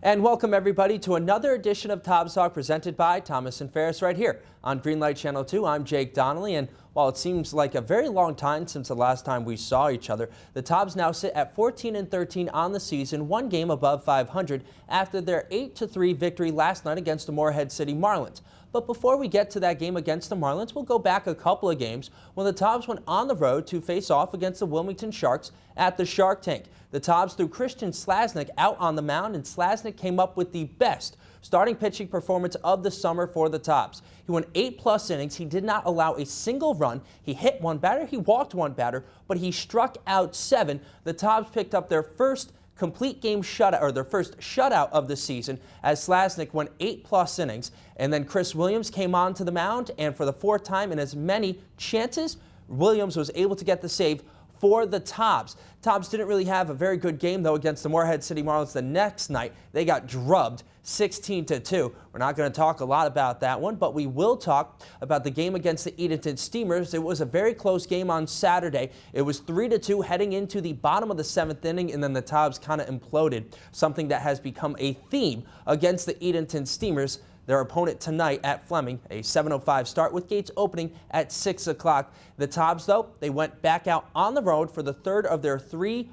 And welcome everybody to another edition of Tobs Talk presented by Thomas and Ferris right here on Greenlight Channel 2. I'm Jake Donnelly, and while it seems like a very long time since the last time we saw each other, the Tobs now sit at 14-13 on the season, one game above 500 after their 8-3 victory last night against the Morehead City Marlins. But before we get to that game against the Marlins, we'll go back a couple of games when the Tobs went on the road to face off against the Wilmington Sharks at the Shark Tank. The Tobs threw Christian Slasnick out on the mound, and Slasnick came up with the best starting pitching performance of the summer for the Tobs. He went 8+ innings. He did not allow a single run. He hit one batter, he walked one batter, but he struck out 7. The Tobs picked up their first complete game shutout, or their first shutout of the season, as Slasnick went 8+ innings. And then Chris Williams came onto the mound, and for the 4th time in as many chances, Williams was able to get the save for the Tobs. Tobs didn't really have a very good game, though, against the Morehead City Marlins the next night. They got drubbed 16-2. We're not going to talk a lot about that one, but we will talk about the game against the Edenton Steamers. It was a very close game on Saturday. It was 3-2 heading into the bottom of the 7th inning, and then the Tobs kind of imploded, something that has become a theme against the Edenton Steamers. Their opponent tonight at Fleming, a 7:05 start with gates opening at 6 o'clock. The Tobs, though, they went back out on the road for the 3rd of their 3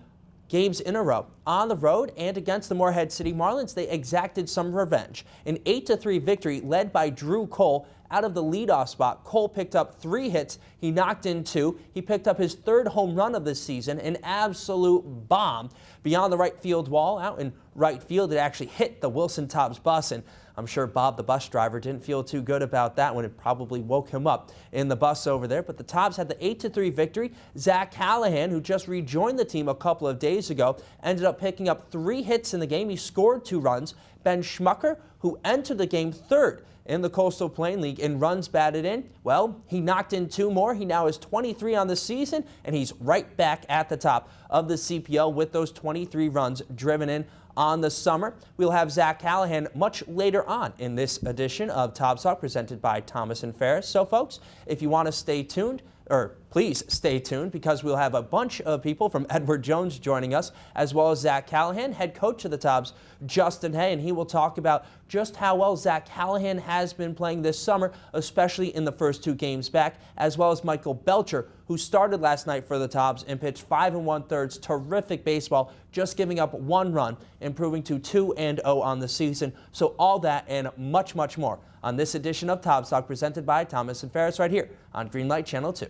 games in a row. On the road and against the Morehead City Marlins, they exacted some revenge. An 8-3 victory led by Drew Cole. Out of the leadoff spot, Cole picked up 3 hits. He knocked in 2. He picked up his 3rd home run of the season, an absolute bomb beyond the right field wall. Out in right field, it actually hit the Wilson Tobs bus, and I'm sure Bob, the bus driver, didn't feel too good about that when it probably woke him up in the bus over there. But the Tobs had the 8-3 victory. Zach Callahan, who just rejoined the team a couple of days ago, ended up picking up 3 hits in the game. He scored 2 runs. Ben Schmucker, who entered the game 3rd in the Coastal Plain League in runs batted in, well, he knocked in 2 more. He now is 23 on the season, and he's right back at the top of the CPL with those 23 runs driven in on the summer. We'll have Zach Callahan much later on in this edition of Tobs Talk presented by Thomas and Ferris. So folks, if you want to stay tuned, or please stay tuned, because we'll have a bunch of people from Edward Jones joining us, as well as Zach Callahan, head coach of the Tobs, Justin Hay, and he will talk about just how well Zach Callahan has been playing this summer, especially in the first 2 games back, as well as Michael Belcher, who started last night for the Tobs and pitched 5 1/3, terrific baseball, just giving up 1 run, improving to 2-0 on the season. So all that and much, much more on this edition of Tobs Talk presented by Thomas and Ferris right here on Greenlight Channel 2.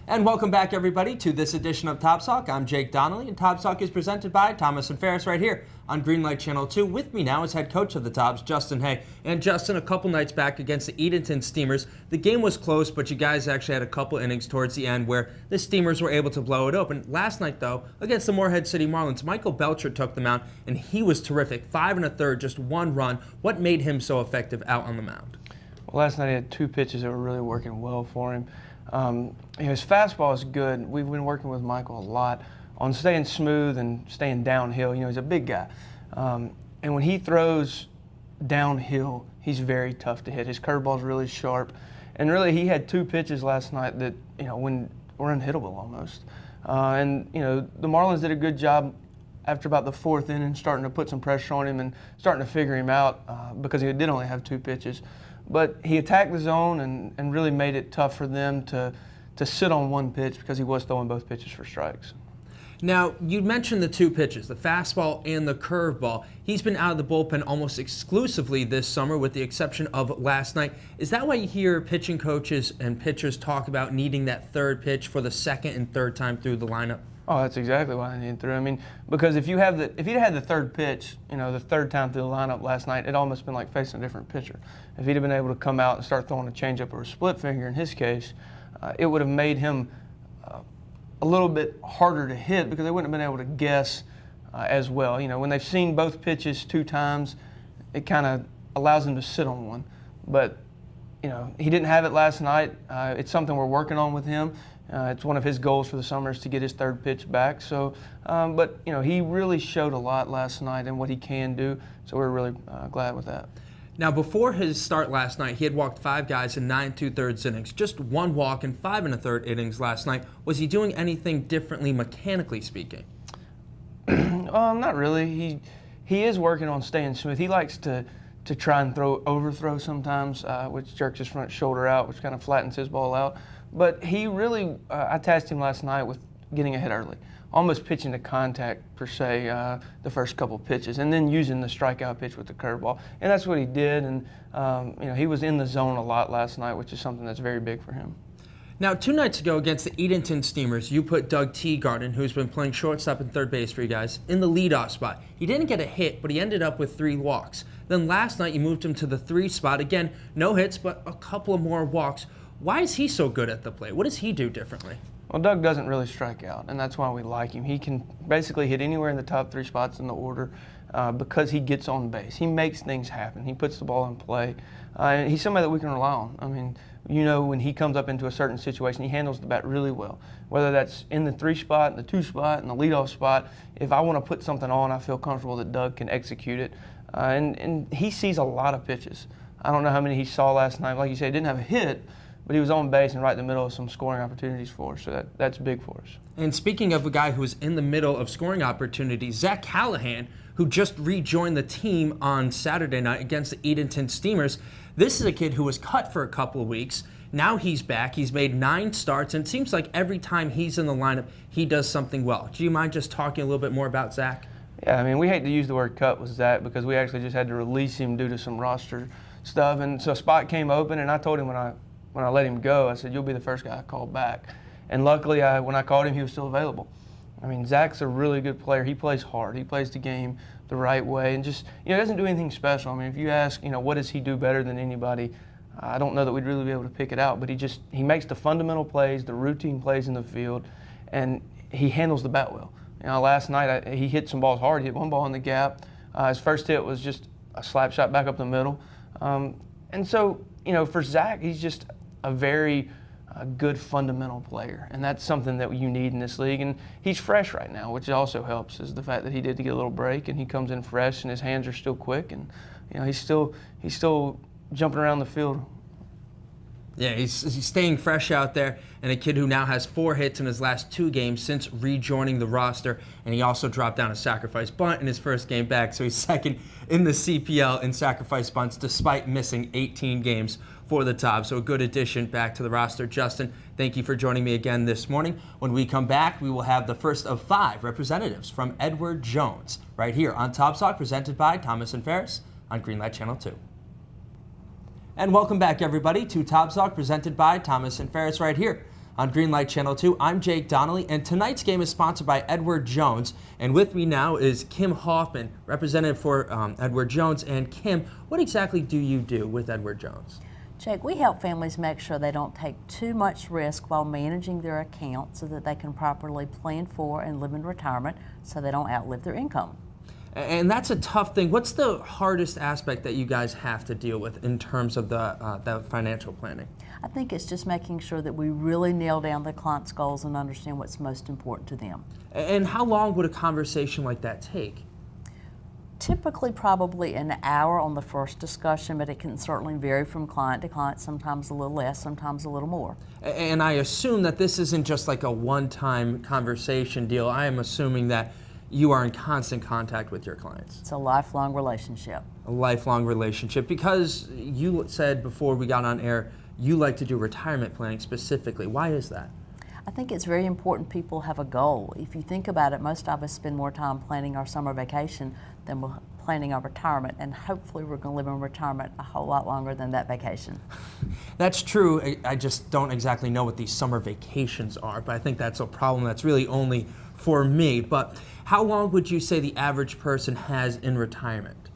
And welcome back, everybody, to this edition of Tobs Talk. I'm Jake Donnelly, and Tobs Talk is presented by Thomas and Ferris right here on Greenlight Channel 2. With me now is head coach of the Tobs, Justin Hay. And Justin, a couple nights back against the Edenton Steamers, the game was close, but you guys actually had a couple innings towards the end where the Steamers were able to blow it open. Last night, though, against the Morehead City Marlins, Michael Belcher took the mound, and he was terrific. 5 1/3, just 1 run. What made him so effective out on the mound? Well, last night he had 2 pitches that were really working well for him. His fastball is good. We've been working with Michael a lot on staying smooth and staying downhill. You know, he's a big guy. And when he throws downhill, he's very tough to hit. His curveball's really sharp. And really, he had 2 pitches last night that, you know, when were unhittable almost. And, you know, the Marlins did a good job after about the 4th inning, starting to put some pressure on him and starting to figure him out because he did only have 2 pitches. But he attacked the zone and really made it tough for them to sit on 1 pitch because he was throwing both pitches for strikes. Now, you mentioned the 2 pitches, the fastball and the curveball. He's been out of the bullpen almost exclusively this summer with the exception of last night. Is that why you hear pitching coaches and pitchers talk about needing that 3rd pitch for the 2nd and 3rd time through the lineup? Oh, that's exactly why I need through. I mean, because if you'd had the 3rd pitch, you know, the 3rd time through the lineup last night, it almost been like facing a different pitcher. If he'd have been able to come out and start throwing a changeup or a split finger in his case, it would have made him a little bit harder to hit because they wouldn't have been able to guess as well. You know, when they've seen both pitches 2 times, it kind of allows them to sit on one. But, you know, he didn't have it last night. It's something we're working on with him. It's one of his goals for the summer is to get his 3rd pitch back. So, but, you know, he really showed a lot last night and what he can do. So we're really glad with that. Now, before his start last night, he had walked 5 guys in 9 2/3 innings, just 1 walk in 5 1/3 innings last night. Was he doing anything differently mechanically speaking? Not really. he is working on staying smooth. He likes to try and overthrow sometimes, which jerks his front shoulder out, which kind of flattens his ball out. But he really, I tasked him last night with getting ahead early, almost pitching to contact per se the first couple pitches, and then using the strikeout pitch with the curveball. And that's what he did. And he was in the zone a lot last night, which is something that's very big for him. Now, 2 nights ago against the Edenton Steamers, you put Doug Teagarden, who's been playing shortstop and third base for you guys, in the leadoff spot. He didn't get a hit, but he ended up with 3 walks. Then last night, you moved him to the 3 spot. Again, no hits, but a couple of more walks. Why is he so good at the plate? What does he do differently? Well, Doug doesn't really strike out, and that's why we like him. He can basically hit anywhere in the top 3 spots in the order because he gets on base. He makes things happen. He puts the ball in play. And he's somebody that we can rely on. I mean, when he comes up into a certain situation, he handles the bat really well. Whether that's in the 3 spot, in the 2 spot, in the leadoff spot, if I want to put something on, I feel comfortable that Doug can execute it. And he sees a lot of pitches. I don't know how many he saw last night. Like you said, he didn't have a hit, but he was on base and right in the middle of some scoring opportunities for us, so that's big for us. And speaking of a guy who was in the middle of scoring opportunities, Zach Callahan, who just rejoined the team on Saturday night against the Edenton Steamers. This is a kid who was cut for a couple of weeks. Now he's back. He's made 9 starts, and it seems like every time he's in the lineup, he does something well. Do you mind just talking a little bit more about Zach? Yeah, I mean, we hate to use the word cut with Zach because we actually just had to release him due to some roster stuff, and so a spot came open, and I told him when I let him go, I said, you'll be the first guy I call back. And luckily, when I called him, he was still available. I mean, Zach's a really good player. He plays hard. He plays the game the right way and just, doesn't do anything special. I mean, if you ask, what does he do better than anybody, I don't know that we'd really be able to pick it out, but he makes the fundamental plays, the routine plays in the field, and he handles the bat well. Last night, he hit some balls hard. He hit 1 ball in the gap. His first hit was just a slap shot back up the middle. And so, for Zach, he's just a very good fundamental player, and that's something that you need in this league. And he's fresh right now, which also helps, is the fact that he did get a little break, and he comes in fresh, and his hands are still quick, and he's still jumping around the field. Yeah, he's staying fresh out there, and a kid who now has 4 hits in his last 2 games since rejoining the roster, and he also dropped down a sacrifice bunt in his first game back, so he's second in the CPL in sacrifice bunts despite missing 18 games for the Tob. So a good addition back to the roster. Justin, thank you for joining me again this morning. When we come back, we will have the first of 5 representatives from Edward Jones right here on Tobs Talk, presented by Thomas and Ferris on Greenlight Channel 2. And welcome back, everybody, to Tobs Talk, presented by Thomas and Ferris right here on Greenlight Channel 2. I'm Jake Donnelly, and tonight's game is sponsored by Edward Jones. And with me now is Kim Hoffman, representative for Edward Jones. And Kim, what exactly do you do with Edward Jones? Jake, we help families make sure they don't take too much risk while managing their account so that they can properly plan for and live in retirement so they don't outlive their income. And that's a tough thing. What's the hardest aspect that you guys have to deal with in terms of the financial planning? I think it's just making sure that we really nail down the client's goals and understand what's most important to them. And how long would a conversation like that take? Typically probably an hour on the first discussion, but it can certainly vary from client to client, sometimes a little less, sometimes a little more. And I assume that this isn't just like a one-time conversation deal. I am assuming that you are in constant contact with your clients. It's a lifelong relationship. A lifelong relationship, because you said before we got on air, you like to do retirement planning specifically. Why is that? I think it's very important people have a goal. If you think about it, most of us spend more time planning our summer vacation than we're planning our retirement, and hopefully we're going to live in retirement a whole lot longer than that vacation. That's true. I just don't exactly know what these summer vacations are, but I think that's a problem that's really only for me. But how long would you say the average person has in retirement?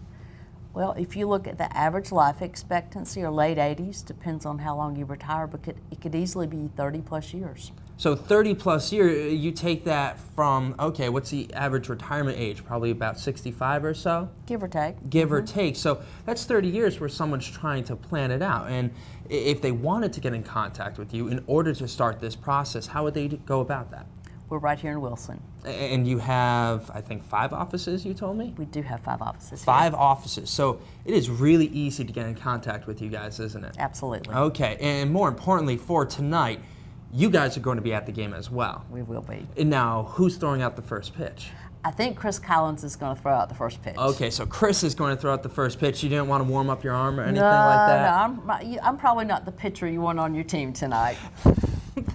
Well, if you look at the average life expectancy, or late 80s, depends on how long you retire, but it could easily be 30 plus years. So 30 plus years, you take that from, okay, what's the average retirement age? Probably about 65 or so? Give or take. Give or take. So that's 30 years where someone's trying to plan it out. And if they wanted to get in contact with you in order to start this process, how would they go about that? We're right here in Wilson. And you have, I think, 5 offices, you told me? We do have 5 offices. 5 offices. So it is really easy to get in contact with you guys, isn't it? Absolutely. Okay. And more importantly, for tonight, you guys are going to be at the game as well. We will be. And now, who's throwing out the first pitch? I think Chris Collins is going to throw out the first pitch. Okay, so Chris is going to throw out the first pitch. You didn't want to warm up your arm or anything like that? No, I'm probably not the pitcher you want on your team tonight.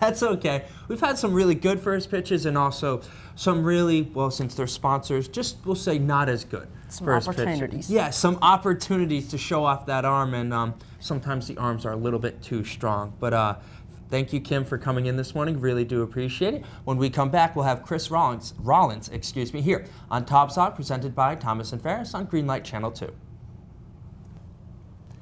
That's okay. We've had some really good first pitches and also some really, well, since they're sponsors, just we'll say not as good Some first opportunities. pitches. Yeah, some opportunities to show off that arm, and sometimes the arms are a little bit too strong. But thank you, Kim, for coming in this morning. Really do appreciate it. When we come back, we'll have Chris Rollins, here on Tobs Talk, presented by Thomas and Ferris on Greenlight Channel 2.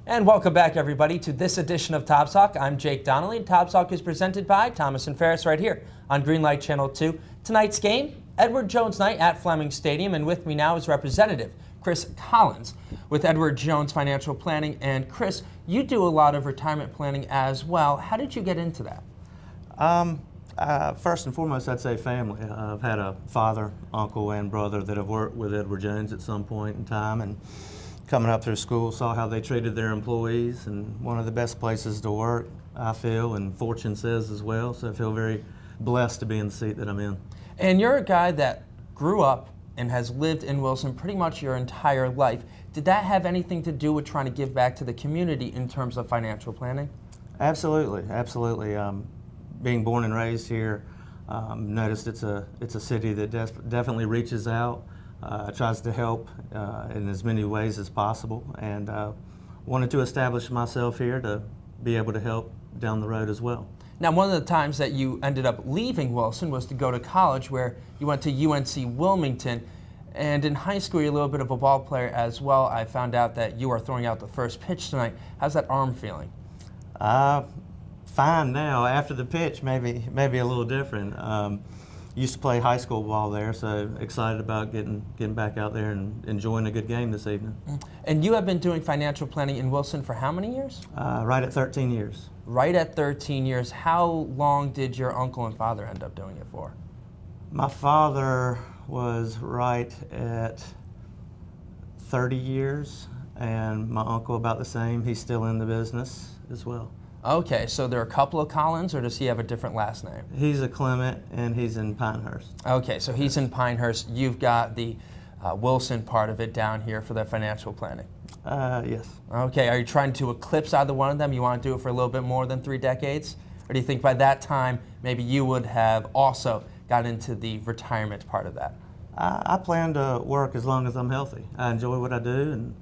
And welcome back, everybody, to this edition of Tobs Talk. I'm Jake Donnelly, and Tobs Talk is presented by Thomas and Ferris right here on Greenlight Channel 2. Tonight's game, Edward Jones Night at Fleming Stadium, and with me now is Representative Chris Collins with Edward Jones Financial Planning. And Chris, you do a lot of retirement planning as well. How did you get into that? First and foremost, I'd say family. I've had a father, uncle, and brother that have worked with Edward Jones at some point in time, and coming up through school, saw how they treated their employees, and one of the best places to work, I feel, and fortune says as well, so I feel very blessed to be in the seat that I'm in. And you're a guy that grew up and has lived in Wilson pretty much your entire life. Did that have anything to do with trying to give back to the community in terms of financial planning? Absolutely, absolutely. Being born and raised here, noticed it's a city that definitely reaches out, tries to help in as many ways as possible, and wanted to establish myself here to be able to help down the road as well. Now, one of the times that you ended up leaving Wilson was to go to college, where you went to UNC Wilmington. And in high school, you're a little bit of a ball player as well. I found out that you are throwing out the first pitch tonight. How's that arm feeling? Fine now. After the pitch, maybe a little different. Used to play high school ball there, so excited about getting back out there and enjoying a good game this evening. And you have been doing financial planning in Wilson for how many years? Right at 13 years. Right at 13 years. How long did your uncle and father end up doing it for? My father was right at 30 years, and my uncle about the same. He's still in the business as well. Okay, so there are a couple of Collins, or does he have a different last name? He's a Clement, and he's in Pinehurst. Okay, so he's in Pinehurst. You've got the Wilson part of it down here for the financial planning. Yes. Okay, are you trying to eclipse either one of them? You want to do it for a little bit more than 3 decades? Or do you think by that time maybe you would have also got into the retirement part of that? I plan to work as long as I'm healthy. I enjoy what I do, and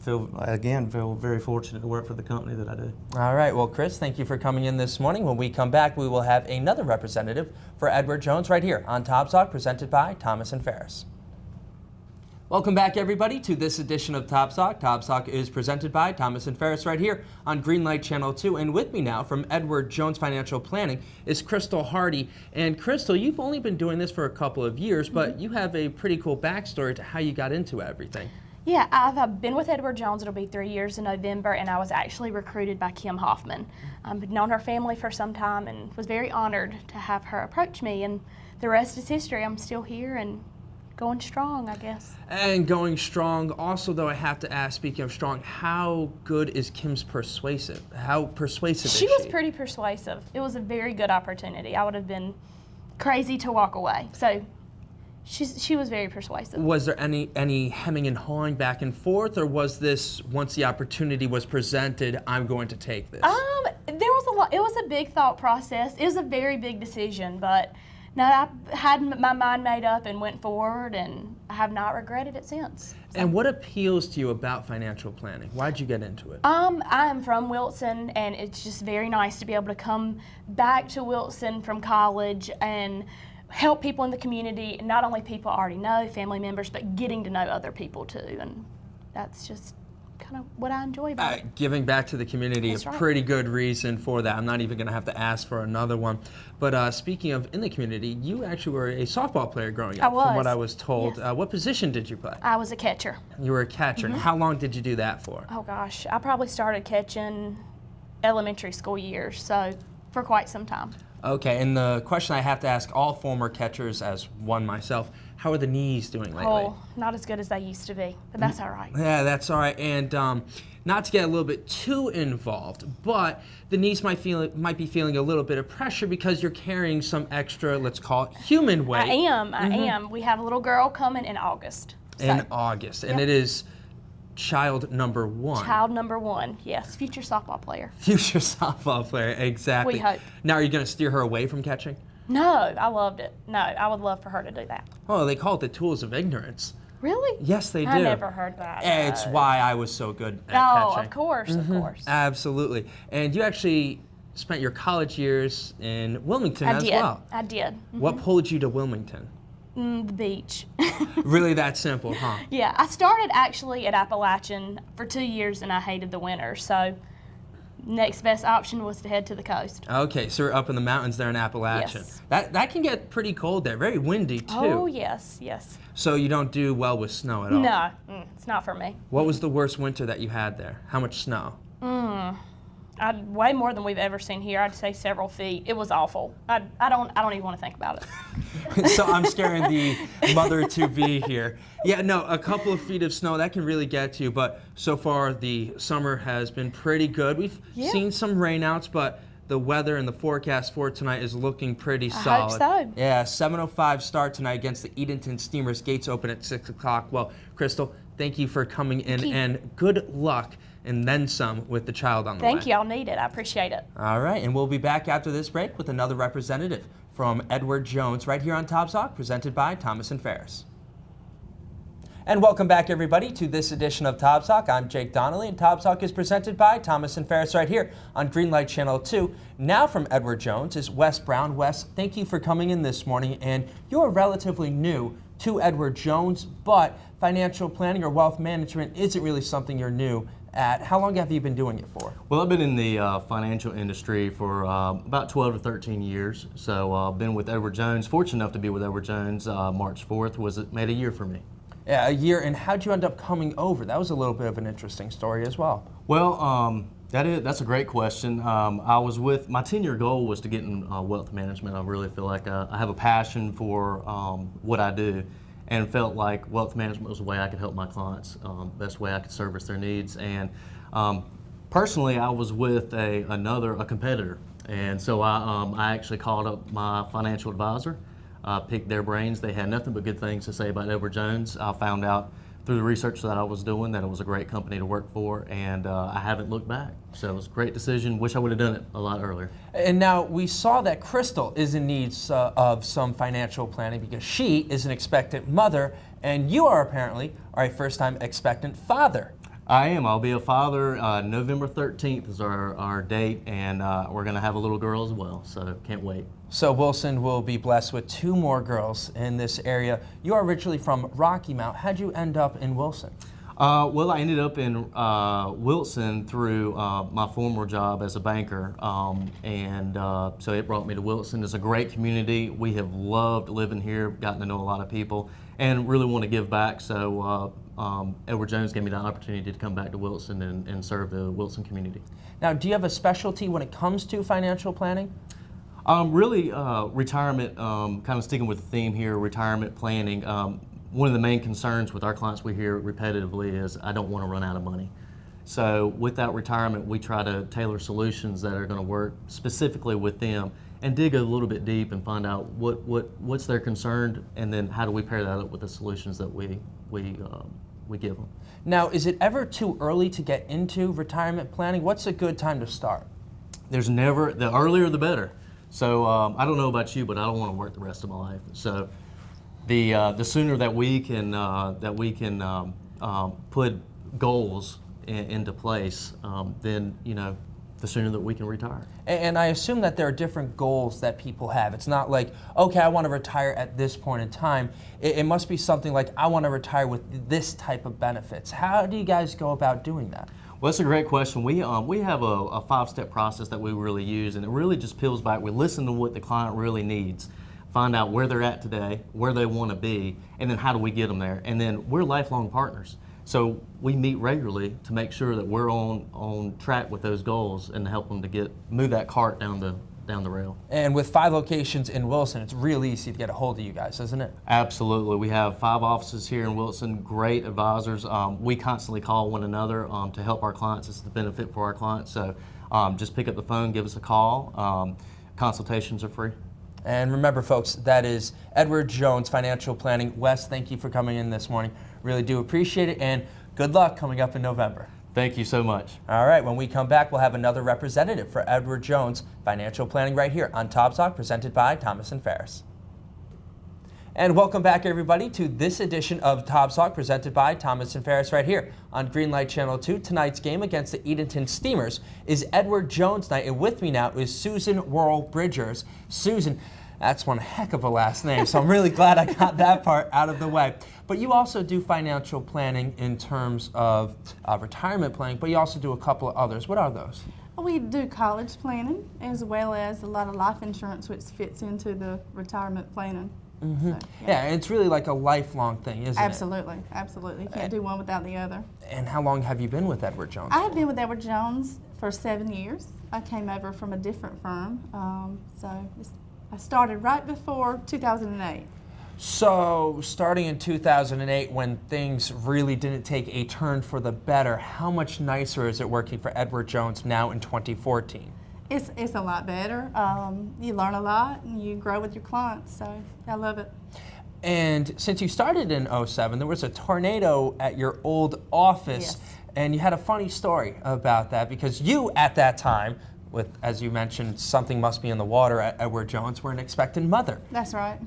feel very fortunate to work for the company that I do. All right, well, Chris, thank you for coming in this morning. When we come back, we will have another representative for Edward Jones right here on Tobs Talk, presented by Thomas and Ferris. Welcome back, everybody, to this edition of Tobs Talk. Tobs Talk is presented by Thomas and Ferris right here on Greenlight Channel 2. And with me now from Edward Jones Financial Planning is Crystal Hardy. And Crystal, you've only been doing this for a couple of years, but you have a pretty cool backstory to how you got into everything. Yeah, I've been with Edward Jones. It'll be 3 years in November, and I was actually recruited by Kim Hoffman. I've known her family for some time and was very honored to have her approach me. And the rest is history. I'm still here and going strong, I guess. And going strong. Also, though, I have to ask, speaking of strong, how good is Kim's persuasive? How persuasive is she? She was pretty persuasive. It was a very good opportunity. I would have been crazy to walk away. So she was very persuasive. Was there any hemming and hawing back and forth, or was this, once the opportunity was presented, I'm going to take this? There was a lot. It was a big thought process. It was a very big decision, but no, I had my mind made up and went forward, and I have not regretted it since. So. And what appeals to you about financial planning? Why'd you get into it? I am from Wilson, and it's just very nice to be able to come back to Wilson from college and help people in the community, not only people I already know, family members, but getting to know other people too. And that's just kind of what I enjoy about it. Giving back to the community is a pretty good reason for that. I'm not even going to have to ask for another one. But speaking of in the community, you actually were a softball player growing up, from what I was told. Yes. What position did you play? I was a catcher. You were a catcher. And how long did you do that for? Oh gosh, I probably started catching elementary school years, so for quite some time. Okay, and the question I have to ask all former catchers, as one myself, how are the knees doing lately? Oh, not as good as they used to be, but that's all right. Yeah, that's all right. And not to get a little bit too involved, but the knees might be feeling a little bit of pressure because you're carrying some extra, let's call it, human weight. I am. We have a little girl coming in August. In August, and it is child number 1. Child number 1, yes, future softball player. Future softball player, exactly. We hope. Now, are you going to steer her away from catching? No, I loved it. No, I would love for her to do that. Oh, they call it the tools of ignorance. Really? Yes, they do. I never heard that. It's why I was so good at Oh, catching. of course, of course. Absolutely. And you actually spent your college years in Wilmington as well. I did. What pulled you to Wilmington? The beach. Really that simple, huh? Yeah, I started actually at Appalachian for 2 years and I hated the winter. So next best option was to head to the coast. Okay, so we're up in the mountains there in Appalachian. Yes. That can get pretty cold there, very windy too. Oh, yes, yes. So you don't do well with snow at all? No, it's not for me. What was the worst winter that you had there? How much snow? Way more than we've ever seen here. I'd say several feet. It was awful. I don't even want to think about it. So I'm scaring the mother-to-be here. Yeah, no, a couple of feet of snow, that can really get to you, but so far the summer has been pretty good. We've seen some rainouts, but the weather and the forecast for tonight is looking pretty solid. I hope so. Yeah, 7:05 start tonight against the Edenton Steamers. Gates open at 6 o'clock. Well, Crystal, thank you for coming in, and good luck and then some with the child on the way. Thank you. I'll need it. I appreciate it. All right, and we'll be back after this break with another representative from Edward Jones right here on Tobs Talk, presented by Thomas & Ferris. And welcome back, everybody, to this edition of Tobs Talk. I'm Jake Donnelly, and Tobs Talk is presented by Thomas & Ferris right here on Greenlight Channel 2. Now from Edward Jones is Wes Brown. Wes, thank you for coming in this morning, and you're relatively new to Edward Jones, but financial planning or wealth management isn't really something you're new at. How long have you been doing it for? Well, I've been in the financial industry for about 12 to 13 years. So I've been with Edward Jones, fortunate enough to be with Edward Jones. March 4th made a year for me. Yeah, a year. And how'd you end up coming over? That was a little bit of an interesting story as well. Well, that's a great question. I was with, my 10-year goal was to get in wealth management. I really feel like I have a passion for what I do, and felt like wealth management was a way I could help my clients, best way I could service their needs. And personally, I was with a competitor, and so I actually called up my financial advisor, picked their brains. They had nothing but good things to say about Edward Jones. I found out through the research that I was doing that it was a great company to work for, and I haven't looked back. So it was a great decision. Wish I would have done it a lot earlier. And now we saw that Crystal is in need of some financial planning because she is an expectant mother, and you are apparently a first-time expectant father. I am. I'll be a father. November 13th is our date, and we're going to have a little girl as well, so can't wait. So Wilson will be blessed with 2 more girls in this area. You are originally from Rocky Mount. How'd you end up in Wilson? Well, I ended up in Wilson through my former job as a banker, so it brought me to Wilson. It's a great community. We have loved living here, gotten to know a lot of people, and really want to give back. So Edward Jones gave me the opportunity to come back to Wilson and serve the Wilson community. Now, do you have a specialty when it comes to financial planning? Really, retirement, kind of sticking with the theme here, retirement planning. One of the main concerns with our clients we hear repetitively is, I don't want to run out of money. So with that retirement, we try to tailor solutions that are going to work specifically with them and dig a little bit deep and find out what's their concern, and then how do we pair that up with the solutions that we give them. Now, is it ever too early to get into retirement planning? What's a good time to start? There's never, the earlier the better. So I don't know about you, but I don't want to work the rest of my life. So the sooner that we can put goals into place, then the sooner that we can retire. And I assume that there are different goals that people have. It's not like, okay, I want to retire at this point in time. It must be something like, I want to retire with this type of benefits. How do you guys go about doing that? Well, that's a great question. We have a 5-step process that we really use, and it really just peels back. We listen to what the client really needs, find out where they're at today, where they want to be, and then how do we get them there. And then we're lifelong partners. So we meet regularly to make sure that we're on track with those goals and to help them to move that cart down down the rail. And with 5 locations in Wilson, it's real easy to get a hold of you guys, isn't it? Absolutely. We have 5 offices here in Wilson, great advisors. We constantly call one another to help our clients. It's the benefit for our clients. So just pick up the phone, give us a call. Consultations are free. And remember, folks, that is Edward Jones Financial Planning. Wes, thank you for coming in this morning. Really do appreciate it, and good luck coming up in November. Thank you so much. All right, when we come back, we'll have another representative for Edward Jones Financial Planning right here on Tobs Talk, presented by Thomas & Ferris. And welcome back, everybody, to this edition of Tobs Talk, presented by Thomas & Ferris right here on Greenlight Channel 2. Tonight's game against the Edenton Steamers is Edward Jones night, and with me now is Susan Worrell-Bridgers. Susan, that's one heck of a last name, so I'm really glad I got that part out of the way. But you also do financial planning in terms of retirement planning, but you also do a couple of others. What are those? We do college planning as well as a lot of life insurance, which fits into the retirement planning. Mm-hmm. So, Yeah, and it's really like a lifelong thing, isn't absolutely, absolutely. You can't do one without the other. it? And how long have you been with Edward Jones? I have been with Edward Jones for 7 years. I came over from a different firm, I started right before 2008. So, starting in 2008, when things really didn't take a turn for the better, how much nicer is it working for Edward Jones now in 2014? It's a lot better. You learn a lot and you grow with your clients, so I love it. And since you started in 07, there was a tornado at your old office, Yes. and you had a funny story about that because you, at that time, with, as you mentioned, something must be in the water at Edward Jones, were an expectant mother. That's right.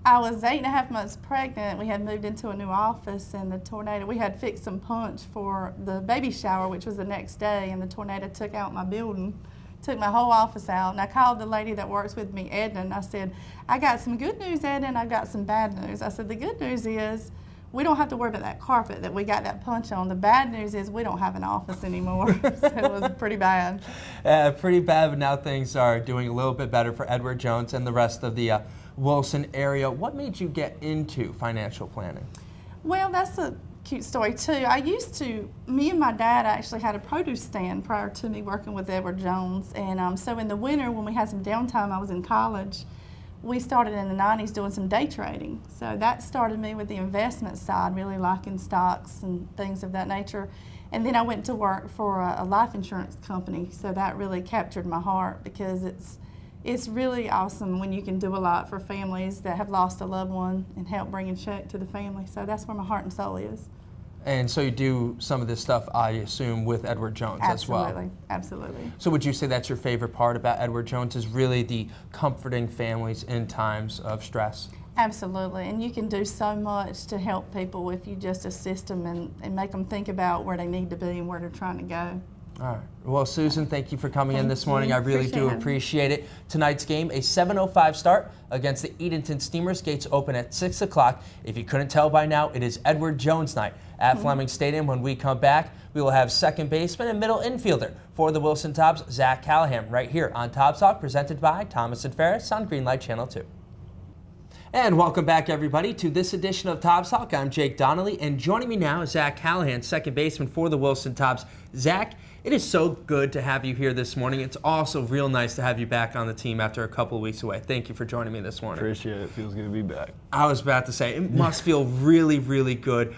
I was 8.5 months pregnant. We had moved into a new office, and the tornado, we had fixed some punch for the baby shower, which was the next day, and the tornado took out my building, took my whole office out. And I called the lady that works with me, Edenton. I said, I got some good news, Edenton, I got some bad news. I said, the good news is we don't have to worry about that carpet that we got that punch on. The bad news is we don't have an office anymore. So it was pretty bad. Pretty bad, but now things are doing a little bit better for Edward Jones and the rest of the Wilson area. What made you get into financial planning? Well, that's a cute story too. Me and my dad actually had a produce stand prior to me working with Edward Jones. And so in the winter when we had some downtime, I was in college, we started in the 90s doing some day trading. So that started me with the investment side, really liking stocks and things of that nature. And then I went to work for a life insurance company. So that really captured my heart because it's really awesome when you can do a lot for families that have lost a loved one and help bring a check to the family. So that's where my heart and soul is. And so you do some of this stuff, I assume, with Edward Jones as well. Absolutely, absolutely. So would you say that's your favorite part about Edward Jones is really the comforting families in times of stress? Absolutely, and you can do so much to help people if you just assist them and make them think about where they need to be and where they're trying to go. All right. Well, Susan, thank you for coming in this morning. you. I really do appreciate it. Tonight's game, a 7:05 start against the Edenton Steamers. Gates open at 6 o'clock. If you couldn't tell by now, it is Edward Jones night at Fleming Stadium. When we come back, we will have second baseman and middle infielder for the Wilson Tobs, Zach Callahan, right here on Tobs Talk, presented by Thomas & Ferris on Greenlight Channel 2. And welcome back, everybody, to this edition of Tobs Talk. I'm Jake Donnelly, and joining me now is Zach Callahan, second baseman for the Wilson Tobs. Zach, it is so good to have you here this morning. It's also real nice to have you back on the team after a couple of weeks away. Thank you for joining me this morning. Appreciate it. Feels good to be back. I was about to say, it must feel really, really good.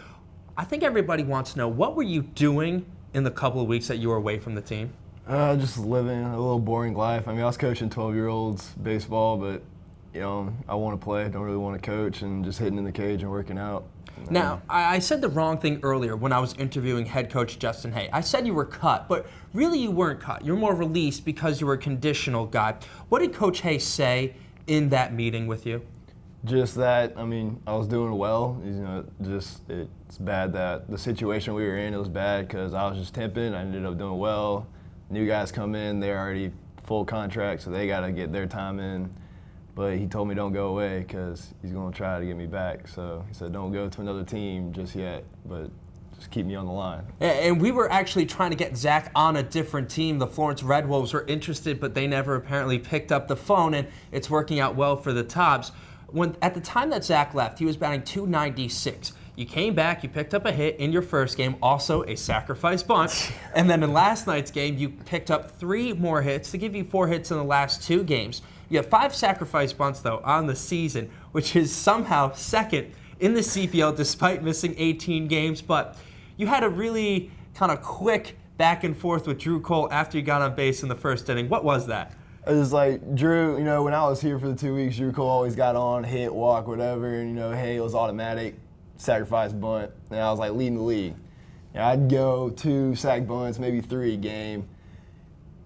I think everybody wants to know, what were you doing in the couple of weeks that you were away from the team? Just living a little boring life. I mean, I was coaching 12-year-olds baseball, but you know, I want to play. Don't really want to coach, and just hitting in the cage and working out. Now, I said the wrong thing earlier when I was interviewing head coach Justin Hay. I said you were cut, but really you weren't cut. You're more released because you were a conditional guy. What did Coach Hay say in that meeting with you? Just that, I mean, I was doing well. You know, just it's bad that the situation we were in, it was bad because I was just temping. I ended up doing well. New guys come in, they're already full contract, so they got to get their time in. But he told me don't go away because he's going to try to get me back. So he said don't go to another team just yet, but just keep me on the line. And we were actually trying to get Zach on a different team. The Florence Red Wolves were interested, but they never apparently picked up the phone, and it's working out well for the Tobs. At the time that Zach left, he was batting .296. You came back, you picked up a hit in your first game, also a sacrifice bunt. And then in last night's game, you picked up 3 more hits to give you 4 hits in the last 2 games. You have 5 sacrifice bunts, though, on the season, which is somehow second in the CPL despite missing 18 games. But you had a really kind of quick back and forth with Drew Cole after you got on base in the first inning. What was that? It was like Drew, when I was here for the 2 weeks, Drew Cole always got on, hit, walk, whatever, and hey, it was automatic, sacrifice bunt, and I was like leading the league. I'd go 2 sack bunts, maybe 3 a game,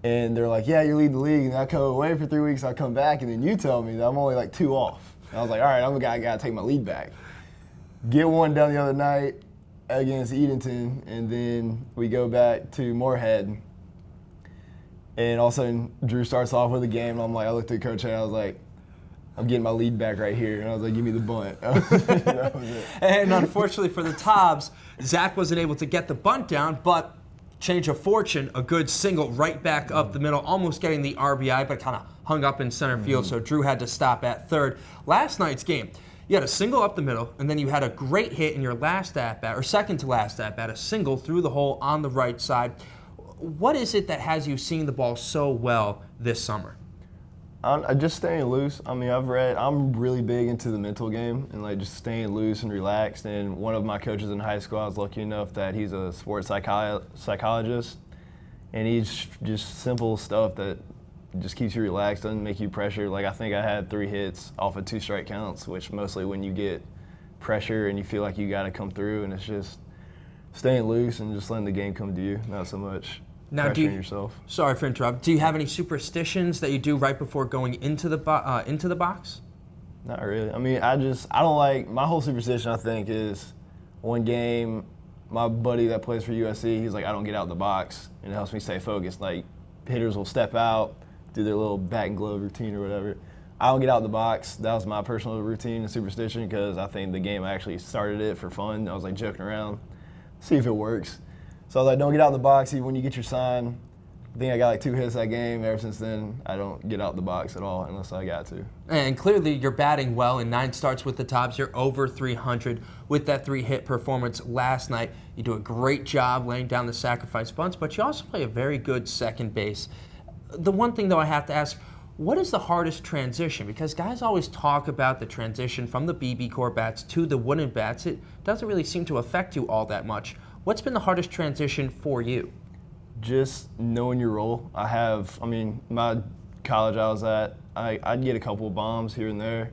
and they're like, yeah, you're leading the league, and I go away for 3 weeks, I come back, and then you tell me that I'm only like 2 off. And I was like, all right, I'm the guy, I gotta take my lead back. Get one done the other night against Edenton, and then we go back to Moorhead. And all of a sudden, Drew starts off with a game, and I looked at Coach and I was like, I'm getting my lead back right here. And I was like, give me the bunt. That was it. And unfortunately for the Tobs, Zach wasn't able to get the bunt down, but change of fortune, a good single right back up the middle, almost getting the RBI, but kind of hung up in center field, so Drew had to stop at third. Last night's game, you had a single up the middle, and then you had a great hit in your last at-bat, or second to last at-bat, a single through the hole on the right side. What is it that has you seeing the ball so well this summer? I'm just staying loose. I'm really big into the mental game and just staying loose and relaxed. And one of my coaches in high school, I was lucky enough that he's a sports psychologist, and he's just simple stuff that just keeps you relaxed, doesn't make you pressure. I think I had 3 hits off of 2 strike counts, which mostly when you get pressure and you feel like you got to come through, and it's just staying loose and just letting the game come to you, not so much. Now, yourself. Sorry for interrupting. Do you have any superstitions that you do right before going into the box? Not really. I don't like, my whole superstition, I think, is one game, my buddy that plays for USC, he's like, I don't get out the box, and it helps me stay focused. Hitters will step out, do their little bat and glove routine or whatever. I don't get out the box. That was my personal routine and superstition because I think the game, I actually started it for fun. I was joking around, see if it works. So I was like, don't get out of the box even when you get your sign. I think I got 2 hits that game. Ever since then, I don't get out the box at all unless I got to. And clearly you're batting well in 9 starts with the Tobs. You're over 300 with that 3-hit performance last night. You do a great job laying down the sacrifice bunts, but you also play a very good second base. The one thing, though, I have to ask, what is the hardest transition? Because guys always talk about the transition from the BB core bats to the wooden bats. It doesn't really seem to affect you all that much. What's been the hardest transition for you? Just knowing your role. My college I was at, I'd get a couple of bombs here and there,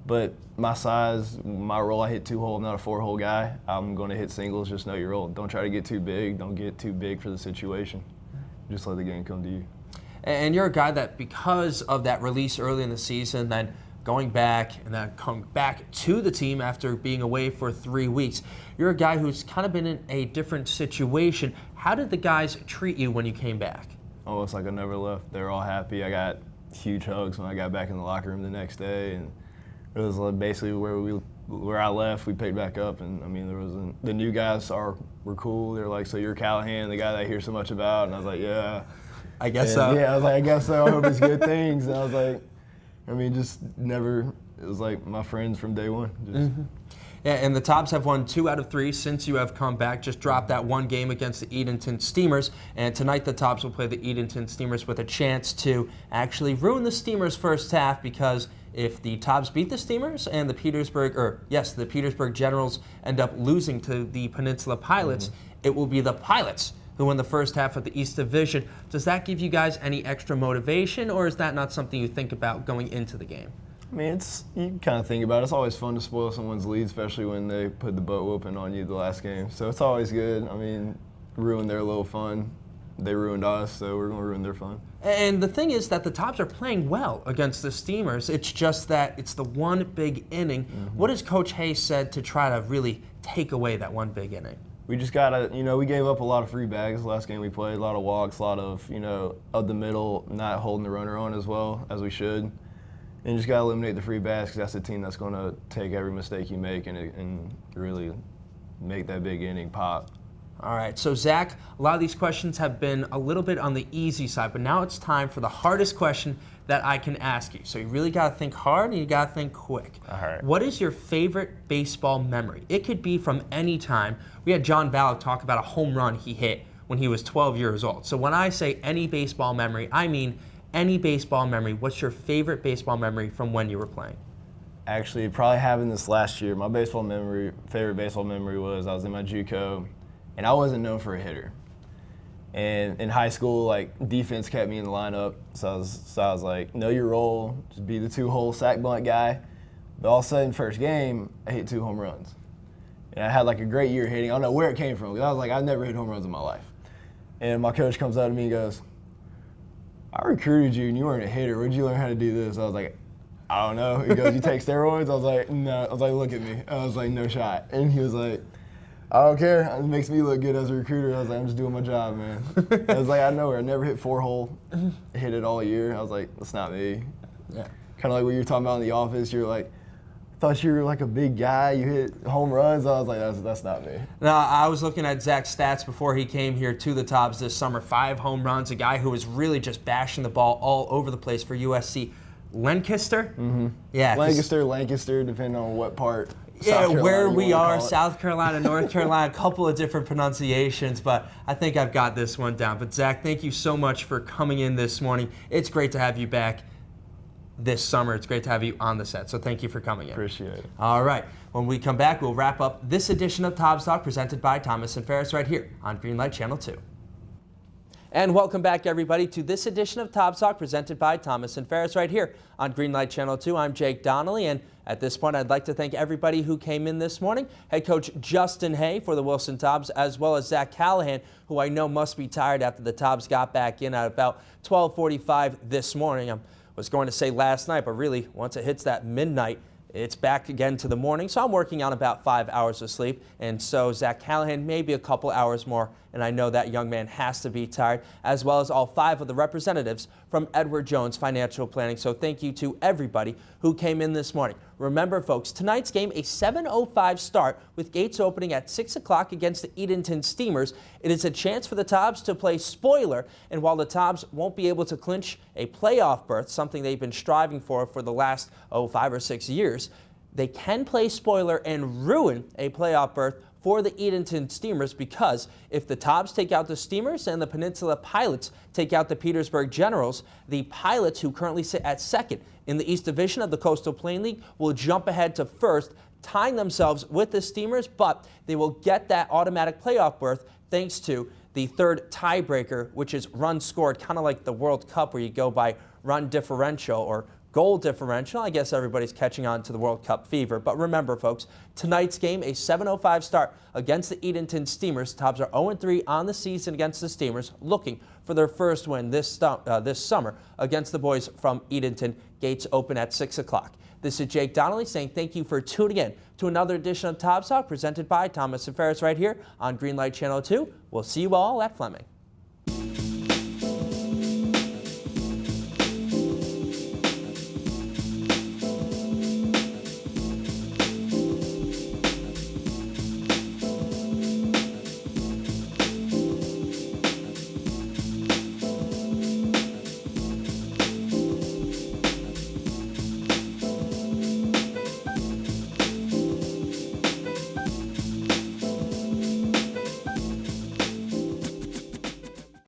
but my size, my role, I hit 2-hole. I'm not a 4-hole guy. I'm going to hit singles. Just know your role. Don't try to get too big. Don't get too big for the situation. Just let the game come to you. And you're a guy that, because of that release early in the season, then going back and then coming back to the team after being away for 3 weeks, you're a guy who's kind of been in a different situation. How did the guys treat you when you came back? Oh, it's like I never left. They were all happy. I got huge hugs when I got back in the locker room the next day, and it was basically where I left, we picked back up, and the new guys were cool. They were like, so you're Callahan, the guy that I hear so much about, and I was like, yeah. I guess so. Yeah, I was like, I guess so. I hope it's good things. And I was like, just never. It was like my friends from day one. Yeah, and the Tobs have won 2 out of 3 since you have come back. Just dropped that 1 game against the Edenton Steamers, and tonight the Tobs will play the Edenton Steamers with a chance to actually ruin the Steamers' first half, because if the Tobs beat the Steamers and the Petersburg Generals end up losing to the Peninsula Pilots, it will be the Pilots who won the first half of the East Division. Does that give you guys any extra motivation, or is that not something you think about going into the game? You kind of think about it. It's always fun to spoil someone's lead, especially when they put the butt whooping on you the last game. So it's always good. Ruin their little fun. They ruined us, so we're going to ruin their fun. And the thing is that the Tobs are playing well against the Steamers. It's just that it's the one big inning. What has Coach Hayes said to try to really take away that one big inning? We just got to, we gave up a lot of free bags last game we played, a lot of walks, a lot of, up the middle, not holding the runner on as well as we should. And just got to eliminate the free bags, because that's the team that's going to take every mistake you make and really make that big inning pop. All right, so Zach, a lot of these questions have been a little bit on the easy side, but now it's time for the hardest question that I can ask you. So you really got to think hard and you got to think quick. All right. What is your favorite baseball memory? It could be from any time. We had John Valak talk about a home run he hit when he was 12 years old. So when I say any baseball memory, I mean any baseball memory. What's your favorite baseball memory from when you were playing? Actually, probably happened this last year. My favorite baseball memory was I was in my JUCO, and I wasn't known for a hitter. And in high school, like, defense kept me in the lineup, so I was like, know your role, just be the 2-hole sack bunt guy. But all of a sudden, first game, I hit 2 home runs. And I had like a great year hitting. I don't know where it came from, because I was like, I've never hit home runs in my life. And my coach comes up to me and goes, I recruited you and you weren't a hitter. Where'd you learn how to do this? I was like, I don't know. He goes, you take steroids? I was like, no. I was like, look at me. I was like, no shot. And he was like, I don't care. It makes me look good as a recruiter. I was like, I'm just doing my job, man. I was like, I know her. I never hit 4-hole, hit it all year. I was like, that's not me. Yeah. Kind of like what you were talking about in the office. You're like, thought you were like a big guy. You hit home runs. I was like, that's not me. Now, I was looking at Zach's stats before he came here to the Tobs this summer. 5 home runs, a guy who was really just bashing the ball all over the place for USC. Lancaster? Mm-hmm. Yeah. Lancaster, depending on what part. Yeah, where we are, South Carolina, North Carolina, a couple of different pronunciations, but I think I've got this one down. But Zach, thank you so much for coming in this morning. It's great to have you back this summer. It's great to have you on the set, so thank you for coming in. Appreciate it. All right, when we come back, we'll wrap up this edition of Tobs Talk presented by Thomas and Ferris right here on Greenlight Channel 2. And welcome back, everybody, to this edition of Tobs Talk presented by Thomas and Ferris right here on Greenlight Channel 2. I'm Jake Donnelly, and at this point, I'd like to thank everybody who came in this morning. Head coach Justin Hay for the Wilson Tobs, as well as Zach Callahan, who I know must be tired after the Tobs got back in at about 12:45 this morning. I was going to say last night, but really, once it hits that midnight, it's back again to the morning, so I'm working on about 5 hours of sleep, and so Zach Callahan maybe a couple hours more, and I know that young man has to be tired, as well as all 5 of the representatives from Edward Jones Financial Planning. So thank you to everybody who came in this morning. Remember, folks, tonight's game, a 7:05 start with gates opening at 6 o'clock against the Edenton Steamers. It is a chance for the Tobs to play spoiler, and while the Tobs won't be able to clinch a playoff berth, something they've been striving for the last 5 or 6 years, they can play spoiler and ruin a playoff berth for the Edenton Steamers, because if the Tobs take out the Steamers and the Peninsula Pilots take out the Petersburg Generals, the Pilots, who currently sit at second in the East Division of the Coastal Plain League, will jump ahead to first, tying themselves with the Steamers, but they will get that automatic playoff berth thanks to the third tiebreaker, which is runs scored, kind of like the World Cup where you go by run differential or goal differential. I guess everybody's catching on to the World Cup fever. But remember, folks, tonight's game, a 7:05 start against the Edenton Steamers. Tobs are 0-3 on the season against the Steamers, looking for their first win this summer against the boys from Edenton. Gates open at 6 o'clock. This is Jake Donnelly saying thank you for tuning in to another edition of Tobs Talk presented by Thomas and Ferris right here on Greenlight Channel 2. We'll see you all at Fleming.